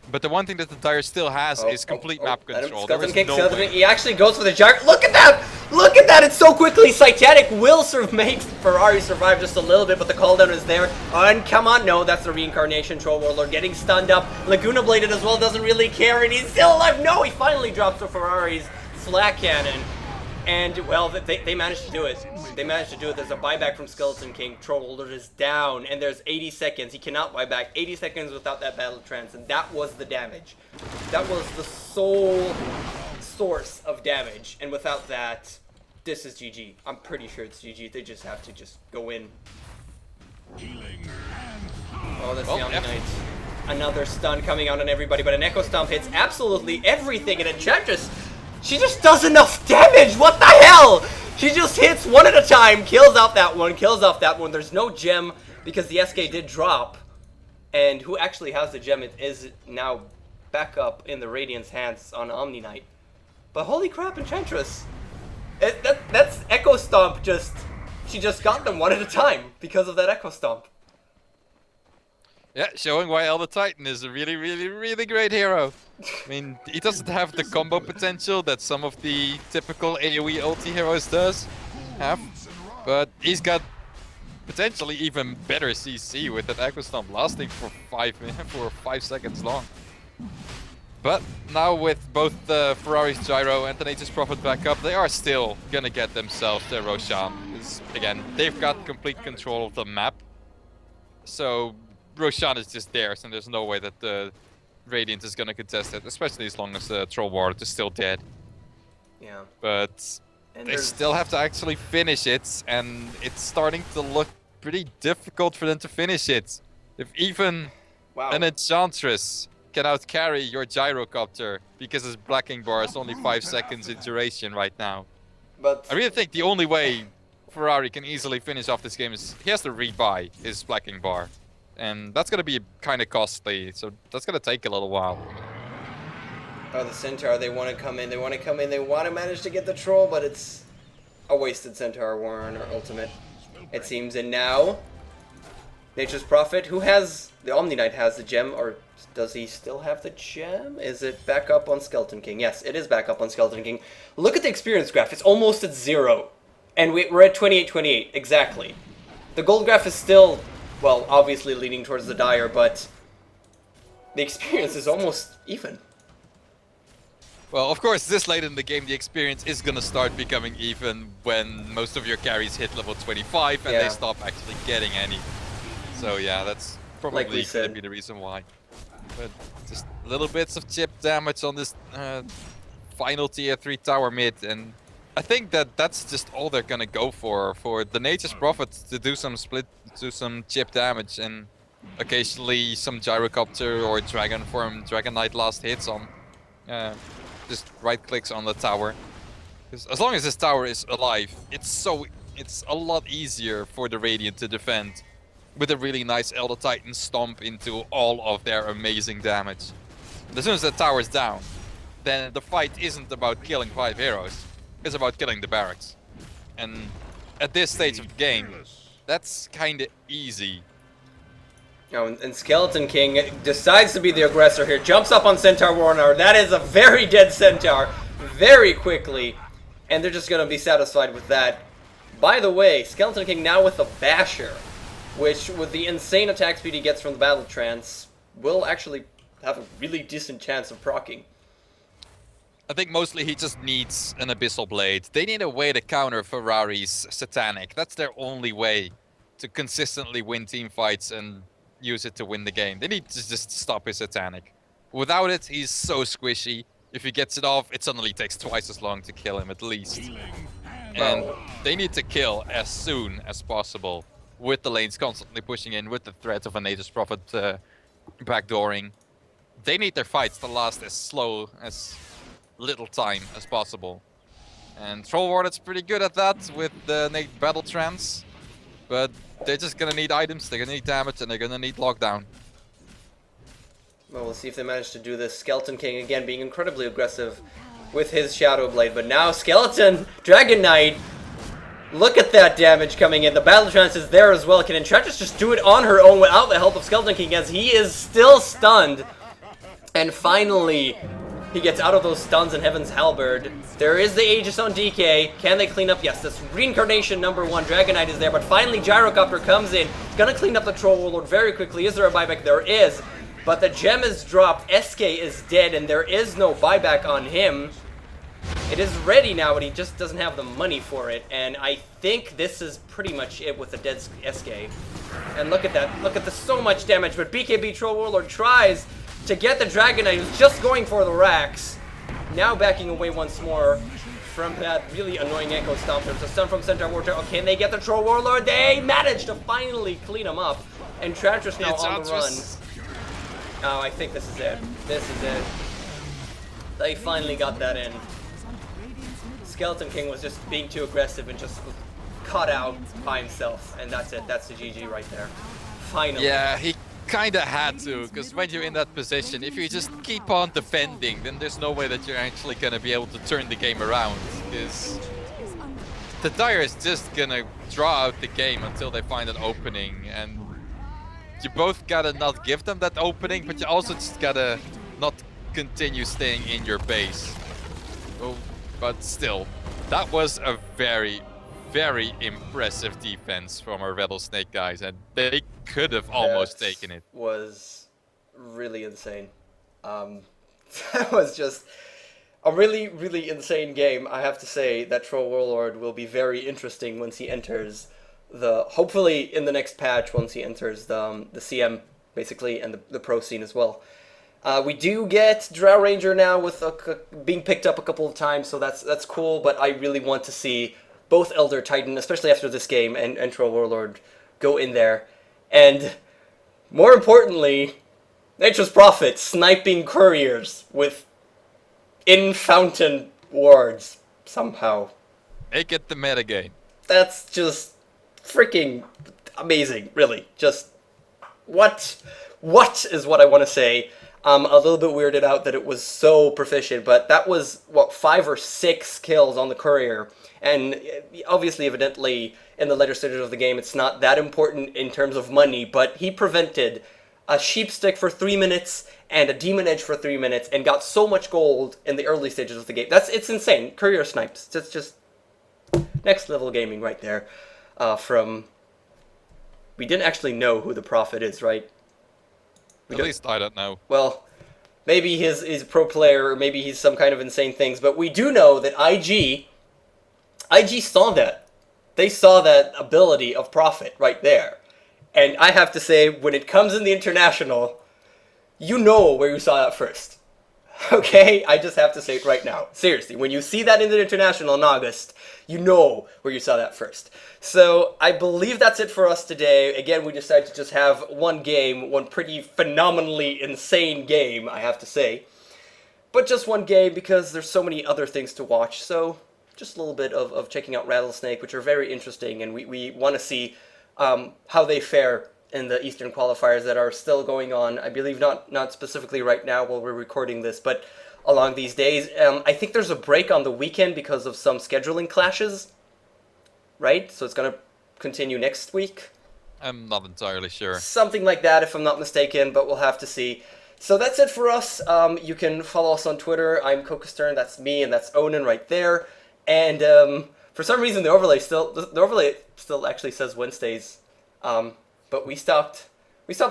But the one thing that the Dire still has is complete map Let him- control. There Skeleton is King, no Skeleton way. King. He actually goes for the gyro. Look at that! Look at that! It's so quickly. Satanic will make Ferrari survive just a little bit, but the call down is there. And come on, no, that's the reincarnation. Troll Warlord getting stunned up. Laguna bladed as well, doesn't really care, and he's still alive. No, he finally drops the Ferrari's flak cannon. And, well, they managed to do it. They managed to do it. There's a buyback from Skeleton King. Troll Warlord is down, and there's 80 seconds. He cannot buy back 80 seconds without that battle trance, and that was the damage. That was the sole source of damage, and without that, this is GG. I'm pretty sure it's GG. They just have to just go in. Oh, that's the Omni F. Knight. Another stun coming out on everybody, but an Echo Stomp hits absolutely everything, and Enchantress, she just does enough damage! What the hell? She just hits one at a time, kills off that one, kills off that one. There's no gem because the SK did drop. And who actually has the gem is now back up in the Radiant's hands on Omni Knight. But holy crap, Enchantress. That's Echo Stomp she just got them one at a time because of that Echo Stomp. Yeah, showing why Elder Titan is a really, really, really great hero. I mean, he doesn't have the combo potential that some of the typical AoE ulti heroes have, but he's got potentially even better CC with that Echo Stomp lasting for 5 seconds long. But now with both the Ferrari's Gyro and the Nature's Prophet back up, they are still gonna get themselves their Roshan. Because again, they've got complete control of the map. So Roshan is just theirs, and there's no way that the Radiant is gonna contest it, especially as long as the Troll Warlord is still dead. Yeah. But And they there's- still have to actually finish it, and it's starting to look pretty difficult for them to finish it. If even Wow. an Enchantress can outcarry your gyrocopter because his blacking bar is only 5 seconds in duration right now. But I really think the only way Ferrari can easily finish off this game is he has to rebuy his blacking bar. And that's going to be kind of costly, so that's going to take a little while. oh, the Centaur, they want to come in. They want to manage to get the troll, but it's a wasted Centaur Warren or ultimate, it seems. And now, Nature's Prophet, who has, the Omni Knight has the gem, or does he still have the gem? Is it back up on Skeleton King? Yes, it is back up on Skeleton King. Look at the experience graph. It's almost at 0. And we're at 28-28, exactly. The gold graph is still, well, obviously leaning towards the Dire, but the experience is almost even. Well, of course, this late in the game, the experience is going to start becoming even when most of your carries hit level 25 and Yeah. they stop actually getting any. So yeah, that's probably Like we going to said. be the reason why. But just little bits of chip damage on this final tier 3 tower mid, and I think that's just all they're going to go for the Nature's Prophet to do some some chip damage, and occasionally some gyrocopter or dragon form, Dragon Knight last hits on just right clicks on the tower. Because as long as this tower is alive, it's a lot easier for the Radiant to defend with a really nice Elder Titan stomp into all of their amazing damage. As soon as the tower's down, then the fight isn't about killing 5 heroes, it's about killing the barracks. And at this stage of the game, that's kinda easy. Oh, and Skeleton King decides to be the aggressor here. Jumps up on Centaur Warner. That is a very dead Centaur very quickly. And they're just going to be satisfied with that. By the way, Skeleton King now with a Basher, which with the insane attack speed he gets from the Battle Trance, will actually have a really decent chance of proccing. I think mostly he just needs an Abyssal Blade. They need a way to counter Ferrari's Satanic. That's their only way to consistently win team fights and use it to win the game. They need to just stop his Satanic. Without it, he's so squishy. If he gets it off, it suddenly takes twice as long to kill him at least. And they need to kill as soon as possible, with the lanes constantly pushing in, with the threat of a Nature's Prophet backdooring. They need their fights to last as little time as possible. And Troll Warden's pretty good at that with the Nate Battle Trance. But they're just gonna need items, they're gonna need damage, and they're gonna need lockdown. Well, we'll see if they manage to do this. Skeleton King, again, being incredibly aggressive with his Shadow Blade. But now Skeleton, Dragon Knight, look at that damage coming in. The Battle Trance is there as well. Can Enchantress just do it on her own without the help of Skeleton King, as he is still stunned? And finally, he gets out of those stuns in Heaven's Halberd. There is the Aegis on DK. Can they clean up? Yes, this reincarnation #1. Dragon Knight is there, but finally Gyrocopter comes in. It's gonna clean up the Troll Warlord very quickly. Is there a buyback? There is. But the gem is dropped. SK is dead, and there is no buyback on him. It is ready now, but he just doesn't have the money for it. And I think this is pretty much it with the dead SK. And look at that. Look at the so much damage. But BKB Troll Warlord tries to get the Dragon Knight, who's just going for the racks. Now backing away once more from that really annoying Echo Stomp. There's a stun from Centaur Warrior. Oh, can they get the Troll Warlord? They managed to finally clean him up. And Enchantress now on the run. Oh, I think this is it. This is it. They finally got that in. Skeleton King was just being too aggressive and just caught out by himself. And that's it. That's the GG right there. Finally. Yeah, he kinda had to, because when you're in that position, if you just keep on defending, then there's no way that you're actually gonna be able to turn the game around, because the Dire is just gonna draw out the game until they find an opening, and you both gotta not give them that opening, but you also just gotta not continue staying in your base. Oh, but still, that was a very, very impressive defense from our Rattlesnake guys, and they could have almost taken it. Was really insane. That was just a really, really insane game. I have to say that Troll Warlord will be very interesting once he enters hopefully in the next patch, once he enters the CM, basically, and the pro scene as well. We do get Drow Ranger now with being picked up a couple of times, so that's cool. But I really want to see both Elder Titan, especially after this game, and Troll Warlord go in there. And more importantly, Nature's Prophet sniping couriers with in-fountain wards somehow. Make it the metagame. That's just freaking amazing, really. Just what is what I want to say. I'm a little bit weirded out that it was so proficient, but that was, what, 5 or 6 kills on the Courier. And obviously, evidently, in the later stages of the game, it's not that important in terms of money, but he prevented a sheep stick for 3 minutes and a demon edge for 3 minutes and got so much gold in the early stages of the game. It's insane. Courier snipes. It's just next level gaming right there. We didn't actually know who the Prophet is, right? At least I don't know. Well, maybe he's a pro player, or maybe he's some kind of insane things, but we do know that IG saw that. They saw that ability of Prophet right there. And I have to say, when it comes in the International, you know where you saw that first. Okay? I just have to say it right now. Seriously, when you see that in the International in August, you know where you saw that first. So, I believe that's it for us today. Again, we decided to just have one game, one pretty phenomenally insane game, I have to say. But just one game because there's so many other things to watch. So, just a little bit of checking out Rattlesnake, which are very interesting, and we want to see how they fare in the Eastern Qualifiers that are still going on. I believe not specifically right now while we're recording this, but along these days. I think there's a break on the weekend because of some scheduling clashes, right? So it's going to continue next week. I'm not entirely sure. Something like that, if I'm not mistaken, but we'll have to see. So that's it for us. You can follow us on Twitter. I'm KOKOStern, that's me, and that's Onin right there. And for some reason, the overlay still actually says Wednesdays. But we stopped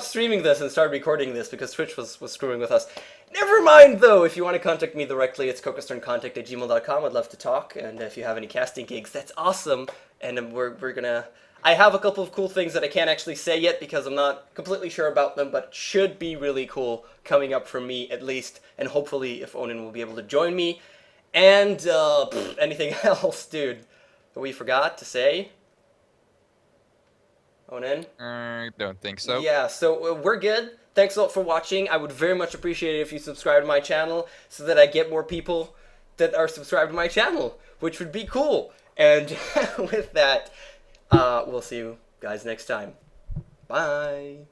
streaming this and started recording this because Twitch was screwing with us. Never mind, though. If you want to contact me directly, it's KOKOSternContact@gmail.com. I'd love to talk. And if you have any casting gigs, that's awesome. And we're gonna... I have a couple of cool things that I can't actually say yet because I'm not completely sure about them, but it should be really cool coming up from me, at least. And hopefully, if Onin will be able to join me. And anything else, dude, that we forgot to say? Onin? I don't think so. Yeah, so we're good. Thanks a lot for watching. I would very much appreciate it if you subscribe to my channel so that I get more people that are subscribed to my channel, which would be cool. And with that, we'll see you guys next time. Bye.